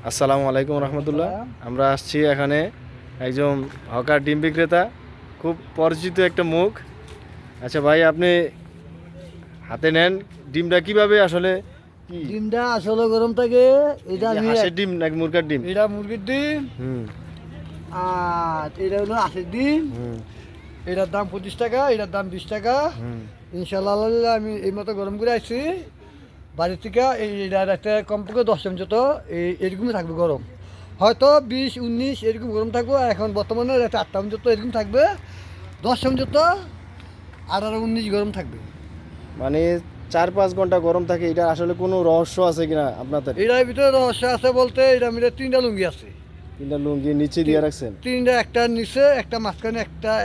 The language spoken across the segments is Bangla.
আসসালামু আলাইকুম রহমতুল্লাহ। আমরা আসছি এখানে একজন হকার ডিম বিক্রেতা, খুব পরিচিত একটা মুখ। আচ্ছা ভাই, আপনি হাতে নেন ডিমটা কিভাবে আসলে কি ডিমটা আসলে গরম থাকে। এটা আমি হাঁসের ডিম নাকি মুরগার ডিম? এটা মুরগির ডিম, হুম আর এটা হলো হাঁসের ডিম। হুম এটার দাম 25 টাকা, এটার দাম 20 টাকা। হুম ইনশাল্লাহ আলহামদুলিল্লাহ আমি এই মতো গরম করে আসছি বাড়ির থেকে। এটার একটা কমপক্ষে 10 চামচ তো এরকমই থাকবে গরম, হয়তো 20-19 এরকম গরম থাকবে। এখন বর্তমানে একটা 8 চামচ তো এরকম থাকবে, 10 চামচ তো 18-19 গরম থাকবে। মানে 4-5 ঘন্টা গরম থাকে। এটা আসলে কোনো রহস্য আছে কিনা আপনাদের? এটার ভিতরে রহস্য আছে বলতে, এটার ভিতরে 3টা লুঙ্গি আছে। তিনটা লুঙ্গি নিচে দিয়ে রাখছেন? 3টা, একটা নিচে, একটা মাঝখানে,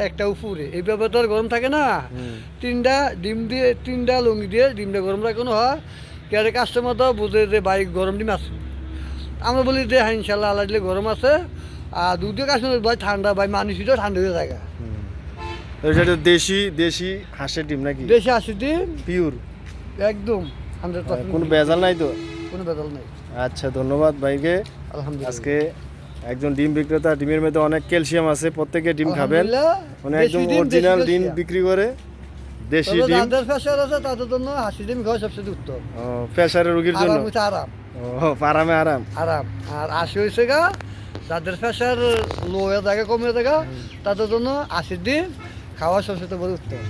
একটা উপরে। এইভাবে তো আর গরম থাকে না। হুম 3টা ডিম দিয়ে, 3টা লুঙ্গি দিয়ে ডিমটা গরম রাখানো হয়। কেয়ারে কাস্টমার তো বুঝে যে ভাই গরম ডিম আছে, আমরা বলি যে হ্যাঁ ইনশাল্লাহ আল্লাহ দিলে গরম আছে। আর দুধে কাস্টমার ভাই ঠান্ডা, ভাই মানুষও ঠান্ডা হয়ে যায়। হুম। তো এটা দেশি দেশি হাঁসের ডিম নাকি? দেশে 80 ডিম পিওর একদম 100%। কোনো ভেজাল নাই তো? কোনো বেদল নেই আচ্ছা, ধন্যবাদ ভাইকে। আলহামদুলিল্লাহ। আজকে একজন ডিম বিক্রেতা, ডিমের মধ্যে অনেক ক্যালসিয়াম আছে, প্রত্যেকে ডিম খাবেন। আলহামদুলিল্লাহ, মানে দেশি একদম ডিম, দেশি অরিজিনাল ডিম ক্যালসিয়াম। বিক্রি করে, দেশি তবে ডিম। যাদের প্রেশার আছে তাদের জন্য 80 ডিম খাওয়া সবচেয়ে উত্তম। প্রেসারের রোগীর জন্য আরাম হচ্ছে আরাম, আরামে আরাম। আরাম। আর 80 হয়েছে গা যাদের প্রেশার লো হয়ে থাকে, কমে থাকে, তাদের জন্য 80 ডিম খাওয়া সবচেয়ে বড় উত্তম।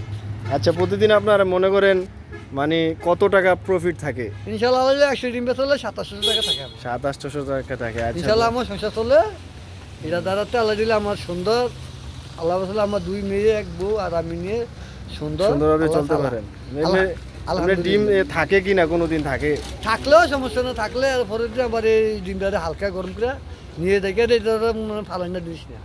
আচ্ছা, প্রতিদিন আপনারা মনে করেন মানে কত টাকা প্রফিট থাকে? ইনশাল্লাহ 100 ডিম বেচলে 2700 টাকা থাকে আমার। 700-800 টাকা থাকে। আচ্ছা, ইনশাল্লাহ আমার সংসার চলে। এটা দ্বারাতে আল্লাহ দিলে আমার সুন্দর, আল্লাহ বসলে আমার 2 মেয়ে 1 বউ আর আমি নিয়ে সুন্দরভাবে আল্লাহ চলতে তাআলা। পারেন। ডিম আলহামদুলিল্লাহ। থাকে কি না কোনোদিন? থাকে, থাকলেও সমস্যা না, থাকলে পরে যে আবার এই ডিমটা হালকা গরম করে নিয়ে দেখে এটা ফালাই না দিস না।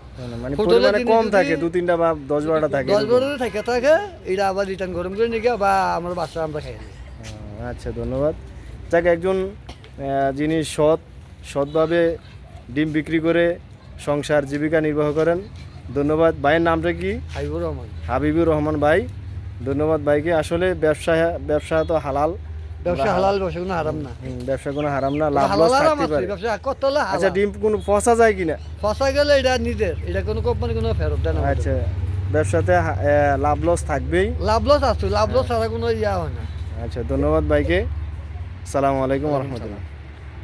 মানে হোটেলে পরিমাণে দিনে কম যদি থাকে, 2-3টা বা 10-12টা থাকে। 10-12 থাকে এটা আবার রিটার্ন গরম করে নিয়ে গিয়ে বা আমার বাচ্চা আমরা খাই নিই। আচ্ছা, ধন্যবাদ। যাক, একজন যিনি সৎভাবে ডিম বিক্রি করে সংসার জীবিকা নির্বাহ করেন। ধন্যবাদ। ভাইয়ের নামটা কি? হাবিবুর রহমান। হাবিবুর রহমান ভাই, ধন্যবাদ ভাইকে। আসলে ব্যবসা তো হালাল, ব্যবসা হালাল, ব্যবসা কোনো হারাম না। ব্যবসা কোনো হারাম না, লাভ হালাল লস হারাম থাকতে আছে, পারে। ব্যবসা করতে হলে আচ্ছা, হালাল। ডিম কোনো ফসা যায় কিনা? ফসা গেলে এটা নিজের, এটা কোনো কোম্পানি কোনো ফেরত দেয় না। আচ্ছা, ব্যবসাতে লাভ লস থাকবেই। লাভ লস আছে, লাভ লস ছাড়া কোনো ইয়া হয় না। আচ্ছা, ধন্যবাদ ভাইকে। আসসালামু আলাইকুম রহমতুল্লাহ।